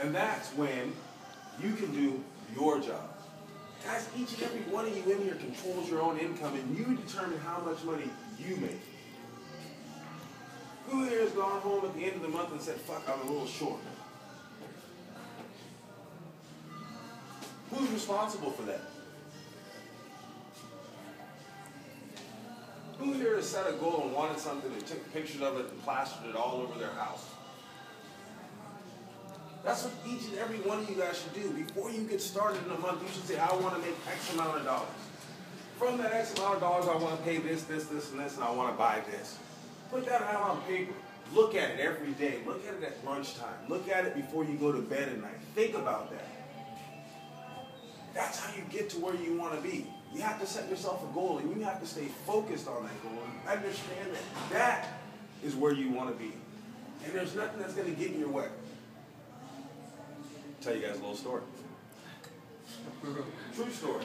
And that's when you can do your job. Guys, each and every one of you in here controls your own income, and you determine how much money you make. Who here has gone home at the end of the month and said, fuck, I'm a little short? Who's responsible for that? Who here has set a goal and wanted something and took pictures of it and plastered it all over their house? That's what each and every one of you guys should do. Before you get started in a month, you should say, I want to make X amount of dollars. From that X amount of dollars, I want to pay this, this, this, and this, and I want to buy this. Put that out on paper. Look at it every day. Look at it at lunchtime. Look at it before you go to bed at night. Think about that. That's how you get to where you want to be. You have to set yourself a goal, and you have to stay focused on that goal and understand that that is where you want to be. And there's nothing that's going to get in your way. I'll tell you guys a little story. True story.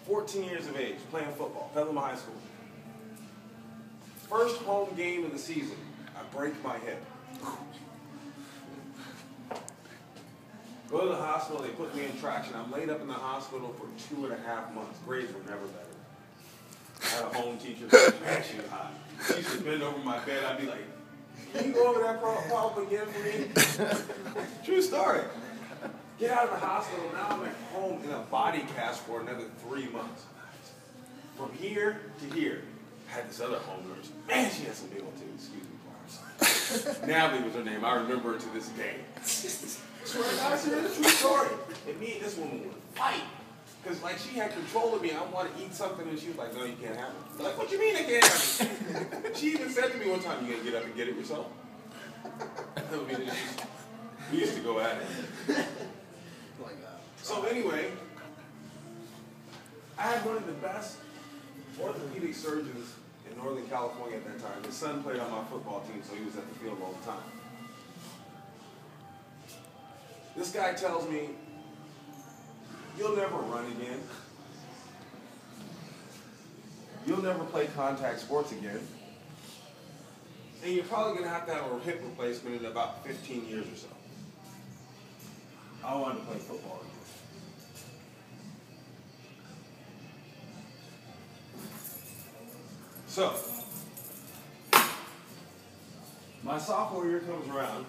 14 years of age, playing football, Petaluma High School. First home game of the season, I break my hip. Go to the hospital, they put me in traction. I'm laid up in the hospital for 2.5 months. Grades were never better. I had a home teacher that was she was hot. She used to bend over my bed. I'd be like, can you go over that problem again for me? True story. Get out of the hospital. Now I'm at home in a body cast for another 3 months. From here to here. I had this other home nurse. Man, she had some big old too. Excuse me, Natalie was her name. I remember her to this day. Swear to God, it's a true story. And me and this woman would fight. Because, like, she had control of me. I want to eat something, and she was like, no, you can't have it. I'm like, what you mean I can't have it? She even said to me one time, you going to get up and get it yourself? I mean, we used to go at it. So, anyway, I had one of the best orthopedic surgeons in Northern California at that time. His son played on my football team, so he was at the field all the time. This guy tells me, you'll never run again. You'll never play contact sports again. And you're probably going to have a hip replacement in about 15 years or so. I wanted to play football again. So, my sophomore year comes around.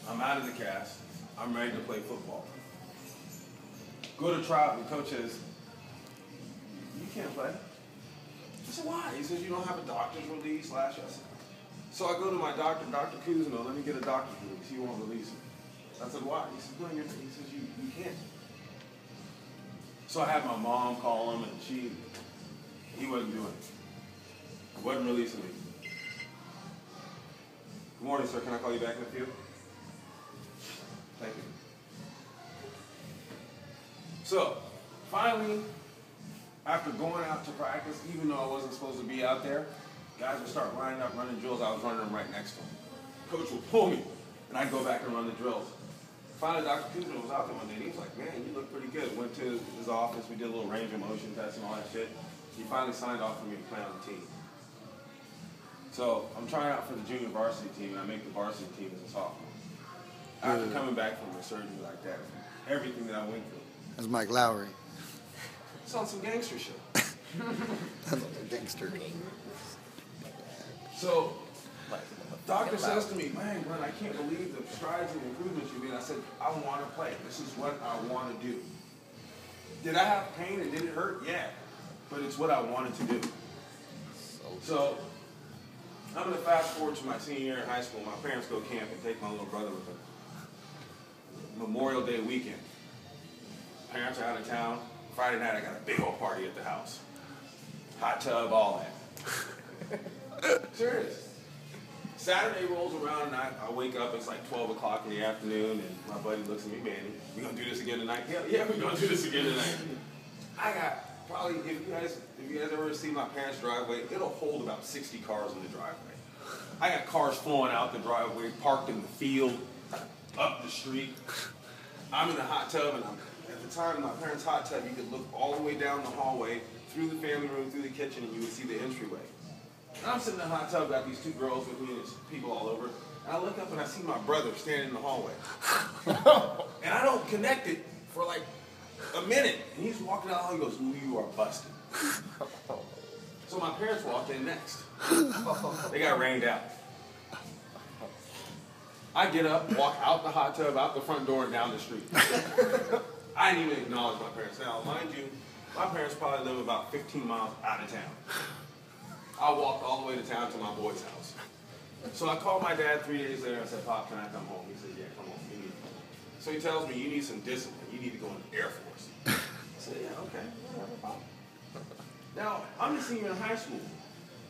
I'm out of the cast. I'm ready to play football. Go to tryout, and the coach says, you can't play. I said, why? He says, you don't have a doctor's release / I said, so I go to my doctor, Dr. Kuzno, let me get a doctor's release. He won't release me. I said, why? He says, he says, you can't. So I had my mom call him, and he wasn't doing it. He wasn't releasing me. Good morning, sir. Can I call you back in a few? Thank you. So, finally, after going out to practice, even though I wasn't supposed to be out there, guys would start lining up, running drills. I was running them right next to him. Coach would pull me, and I'd go back and run the drills. Finally, Dr. Kuzma was out there one day, and he was like, man, you look pretty good. Went to his office. We did a little range of motion test and all that shit. He finally signed off for me to play on the team. So, I'm trying out for the junior varsity team, and I make the varsity team as a sophomore. After coming back from a surgery like that, everything that I went through. That's Mike Lowry. It's on some gangster shit. That's a gangster. So, doctor says to me, man, Glenn, I can't believe the strides and improvements you made. I said, I want to play. This is what I want to do. Did I have pain and did it hurt? Yeah. But it's what I wanted to do. So, I'm going to fast forward to my senior year in high school. My parents go camp and take my little brother with them. Memorial Day weekend. Parents are out of town. Friday night, I got a big old party at the house. Hot tub, all that. Serious. Saturday rolls around and I wake up, it's like 12 o'clock in the afternoon, and my buddy looks at me, Manny, we gonna do this again tonight? Yeah, we're gonna do this again tonight. I got probably, if you guys ever see my parents' driveway, it'll hold about 60 cars in the driveway. I got cars flowing out the driveway, parked in the field, up the street. I'm in the hot tub, and at the time, my parents' hot tub, you could look all the way down the hallway, through the family room, through the kitchen, and you would see the entryway. And I'm sitting in the hot tub, got these two girls with me, and there's people all over. And And I look up and I see my brother standing in the hallway. And I don't connect it for like a minute. And he's walking out the hall, he goes, "Ooh, you are busted." So my parents walked in next. They got rained out. I get up, walk out the hot tub, out the front door, and down the street. I didn't even acknowledge my parents. Now, mind you, my parents probably live about 15 miles out of town. I walked all the way to town to my boy's house. So I called my dad 3 days later. I said, "Pop, can I come home?" He said, "Yeah, come home. You need." So he tells me, "You need some discipline. You need to go in the Air Force." I said, "Yeah, okay, whatever, Pop." Now, I'm a senior in high school.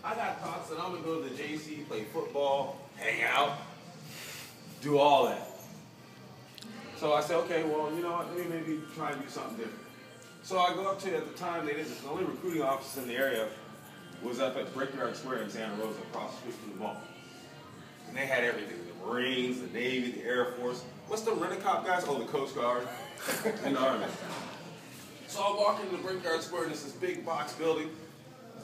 I got thoughts that I'm going to go to the JC, play football, hang out, do all that. So I said, okay, well, you know what, let me maybe try and do something different. So I go up to, at the time, the only recruiting office in the area was up at Brickyard Square in Santa Rosa, across the street from the mall. And they had everything, the Marines, the Navy, the Air Force. What's the rent-a-cop guys? Oh, the Coast Guard and the Army. So I walk into the Brickyard Square, and it's this big box building,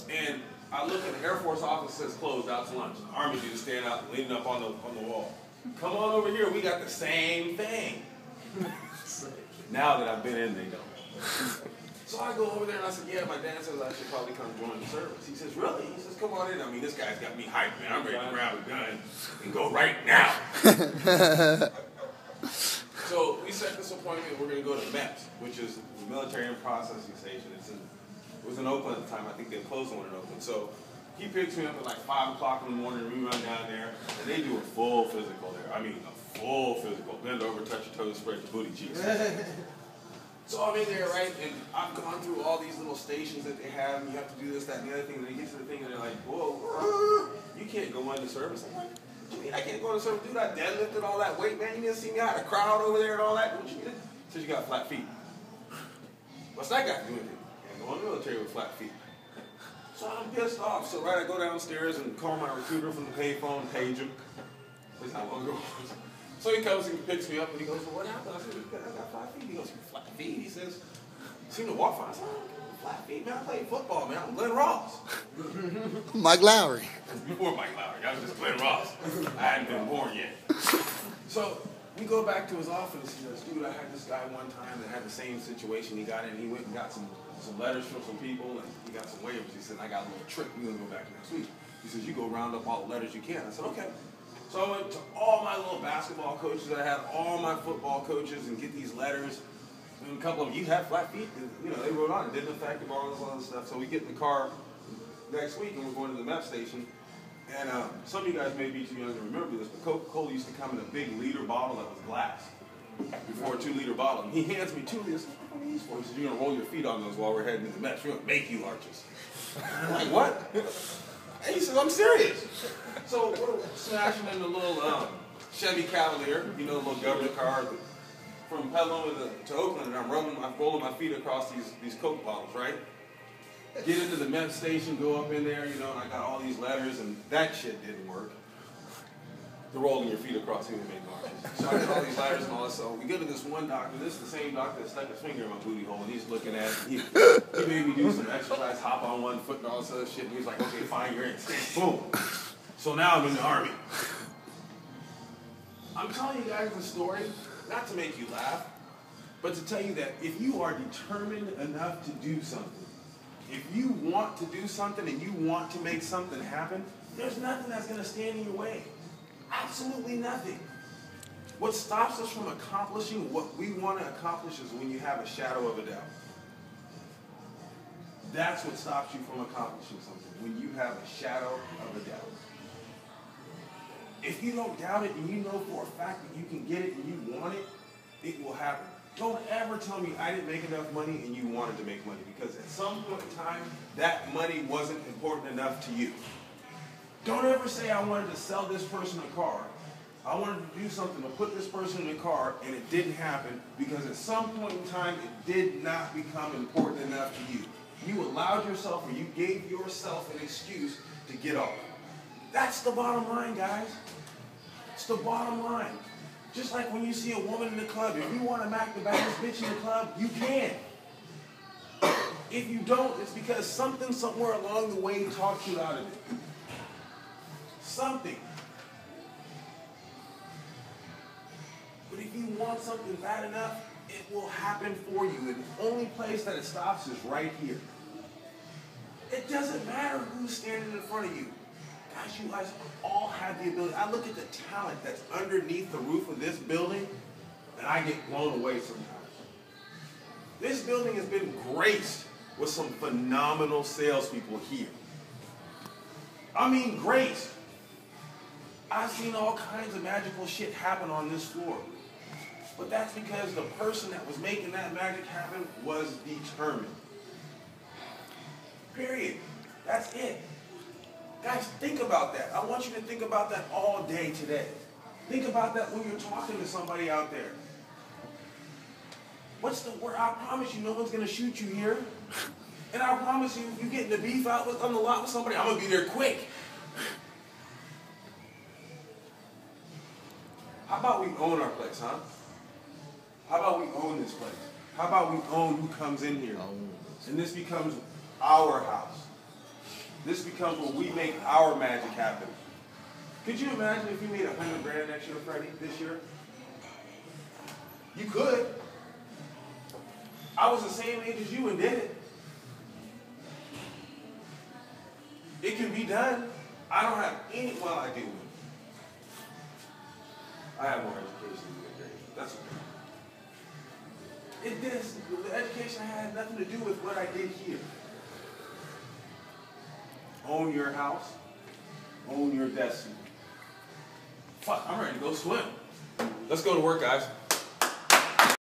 and I look at the Air Force office, says closed, out to lunch. The Army dudes stand out, leaning up on the wall. "Come on over here, we got the same thing." Now that I've been in, they don't. So I go over there and I said, "Yeah, my dad says I should probably come join the service." He says, "Really?" He says, "Come on in. I mean, this guy's got me hyped, man. I'm ready to grab a gun and go right now." So we set this appointment. We're going to go to MEPS, which is the Military and Processing Station. It was in Oakland at the time. I think they closed one in Oakland. So he picks me up at like 5 o'clock in the morning, and we run down there, and they do a full physical there. I mean, a full physical. Bend over, touch your toes, spread your booty cheeks. So I'm in there, right, and I've gone through all these little stations that they have, and you have to do this, that, and the other thing, and they get to the thing, and they're like, "Whoa, you can't go into service." I'm like, "What you mean I can't go into service? Dude, I deadlifted all that weight, man. You didn't see me? I had a crowd over there and all that. What you mean?" Says, "You got flat feet." What's that got to do with it? Can't go in the military with flat feet. So I'm pissed off. So I go downstairs and call my recruiter from the payphone, page him. Says, "How long ago?" So he comes and picks me up and he goes, "Well, what happened?" I said, "I got flat feet." He goes, "Flat feet?" He says, "Seem to walk fine." I said, "Flat feet, man. I played football, man. I'm Glenn Ross." Mike Lowry. Before Mike Lowry. I was just Glenn Ross. I hadn't been born yet. So we go back to his office. He goes, "Dude, I had this guy one time that had the same situation. He got in. He went and got some letters from some people, and he got some waivers." He said, "I got a little trick. We're going to go back next week." He says, "You go round up all the letters you can." I said, "Okay." So I went to all my little basketball coaches that I had, all my football coaches, and get these letters. And a couple of them, "You have flat feet?" And, you know, they wrote on it. Didn't affect them, all this other stuff. So we get in the car next week, and we're going to the MEP station. And some of you guys may be too young to remember this, but Coca-Cola used to come in a big liter bottle that was glass. Before a 2-liter bottle. And he hands me 2 liters. "What are these for?" He says, "You're going to roll your feet on those while we're heading to the MEPS. We're going to make you arches." I'm like, "What?" And he says, "I'm serious." So we're smashing in the little Chevy Cavalier, you know, the little government car from Petaluma to Oakland, and I'm rolling my feet across these Coke bottles, right? Get into the MEP station, go up in there, you know, and I got all these letters, and that shit didn't work. The rolling your feet across here made marches. So I got all these letters and all this. So we go to this one doctor. This is the same doctor that stuck his finger in my booty hole, and he's looking at it. He made me do some exercise, hop on one foot and all this other shit. And he's like, "Okay, fine, you're in." Boom. So now I'm in the Army. I'm telling you guys the story, not to make you laugh, but to tell you that if you are determined enough to do something, if you want to do something and you want to make something happen, there's nothing that's going to stand in your way. Absolutely nothing. What stops us from accomplishing what we want to accomplish is when you have a shadow of a doubt. That's what stops you from accomplishing something, when you have a shadow of a doubt. If you don't doubt it and you know for a fact that you can get it and you want it, it will happen. Don't ever tell me I didn't make enough money and you wanted to make money, because at some point in time, that money wasn't important enough to you. Don't ever say I wanted to sell this person a car. I wanted to do something to put this person in a car, and it didn't happen because at some point in time, it did not become important enough to you. You allowed yourself, or you gave yourself an excuse to get off. That's the bottom line, guys. It's the bottom line. Just like when you see a woman in the club, if you want to smack the baddest bitch in the club, you can. If you don't, it's because something somewhere along the way talked you out of it. Something. want something bad enough, it will happen for you. And the only place that it stops is right here. It doesn't matter who's standing in front of you. Guys, you guys all have the ability. I look at the talent that's underneath the roof of this building, and I get blown away sometimes. This building has been graced with some phenomenal salespeople here. I mean, graced. I've seen all kinds of magical shit happen on this floor. But that's because the person that was making that magic happen was determined. Period. That's it. Guys, think about that. I want you to think about that all day today. Think about that when you're talking to somebody out there. What's the word? I promise you no one's going to shoot you here. And I promise you, if you get in the beef out on the lot with somebody, I'm going to be there quick. How about we own our place, huh? How about we own this place? How about we own who comes in here? And this becomes our house. This becomes where we make our magic happen. Could you imagine if you made $100 grand next year, Freddie, this year? You could. I was the same age as you and did it. It can be done. I don't have any, well, I do. I have more education than you, but that's okay. The education I had nothing to do with what I did here. Own your house. Own your destiny. Fuck, I'm ready to go swim. Let's go to work, guys.